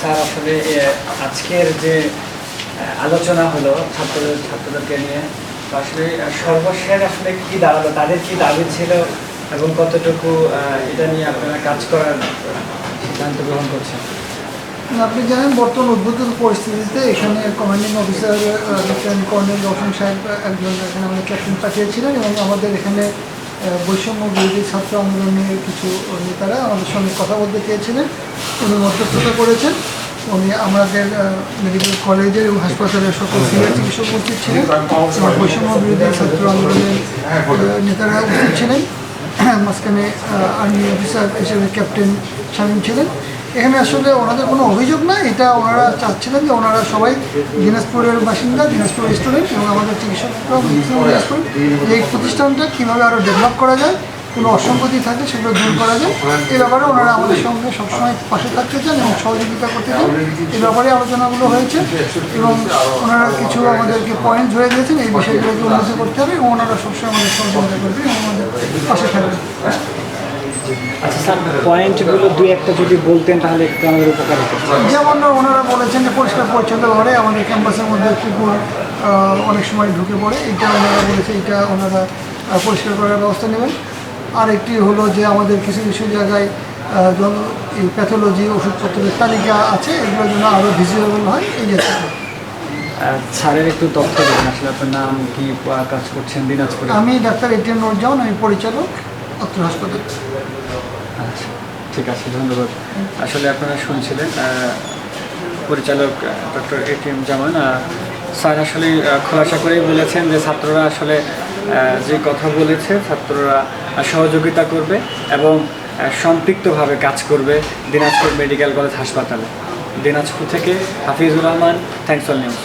Sir আসলে আজকের যে আলোচনা হলো ছাত্রদেরকে নিয়ে, তো আসলে সর্বশেষ আসলে কি দাঁড়ালো, তাদের কি দাবি ছিল এবং কতটুকু এটা নিয়ে আপনারা কাজ করার সিদ্ধান্ত গ্রহণ করছেন? আপনি জানেন বর্তমান উদ্ভূত পরিস্থিতিতে এখানে commanding officer lieutenant colonel Roshan সাহেব একজন এখানে আমাদের ক্যাপ্টেন পাঠিয়েছিলেন এবং আমাদের এখানে বৈষম্য বিরোধী ছাত্র আন্দোলনের কিছু নেতারা আমাদের সঙ্গে কথা বলতে চেয়েছিলেন। উনি মধ্যস্থতা করেছেন। উনি আমাদের মেডিকেল কলেজের এবং হাসপাতালের সকল সিনিয়র চিকিৎসক উপস্থিত ছিলেন এবং বৈষম্য বিরোধী ছাত্র আন্দোলনের নেতারা উপস্থিত ছিলেন। মাঝখানে আর্মি অফিসার হিসেবে ক্যাপ্টেন শামীম ছিলেন। এখানে আসলে ওনাদের কোনো অভিযোগ না, এটা ওনারা চাচ্ছিলেন যে ওনারা সবাই দিনাজপুরের বাসিন্দা, দিনাজপুর স্টুডেন্ট এবং আমাদের চিকিৎসকরা দিনাজপুর, এই প্রতিষ্ঠানটা কীভাবে আরও ডেভেলপ করা যায়, কোনো অসঙ্গতি থাকে সেগুলো দূর করা যায়, এই ব্যাপারে ওনারা আমাদের সঙ্গে সবসময় পাশে থাকতে চান এবং সহযোগিতা করতে চান। এই ব্যাপারে আলোচনাগুলো হয়েছে এবং ওনারা কিছু আমাদেরকে পয়েন্ট ধরে দিয়েছেন, এই বিষয়গুলোকে উন্নতি করতে হবে এবং ওনারা সবসময় আমাদের সহযোগিতা করবেন এবং আমাদের পাশে থাকবেন। আচ্ছা স্যার, পয়েন্টগুলো দুই একটা যদি বলতেন তাহলে একটু আমাদের উপকার হতো। যেমন ওনারা বলেছেন যে পরিষ্কার পরিচ্ছন্ন ঘরে আমাদের ক্যাম্পাসের মধ্যে কুকুর অনেক সময় ঢুকে পড়ে, এইটা ওনারা বলেছে, এইটা ওনারা পরিষ্কার করার ব্যবস্থা নেবেন। আর একটি হলো যে আমাদের কিছু কিছু জায়গায় এই প্যাথোলজি ওষুধপত্রের তালিকা আছে, এগুলোর জন্য আরও ভিজিবল হয়, এই জাতীয়। স্যারের একটু তথ্য দেবেন, আসলে আপনার নাম কি, কাজ করছেন দিনাজপুরে? আমি ডাক্তার এটিএম নুরজামান, আমি পরিচালক অত্র হাসপাতাল। আচ্ছা, ঠিক আছে, ধন্যবাদ। আসলে আপনারা শুনছিলেন পরিচালক ডক্টর এটিএম জামান স্যার আসলে খোলাসা করেই বলেছেন যে ছাত্ররা আসলে যে কথা বলেছে, ছাত্ররা সহযোগিতা করবে এবং সম্পৃক্তভাবে কাজ করবে দিনাজপুর মেডিকেল কলেজ হাসপাতালে। দিনাজপুর থেকে Hafizur Rahman, thanks all news.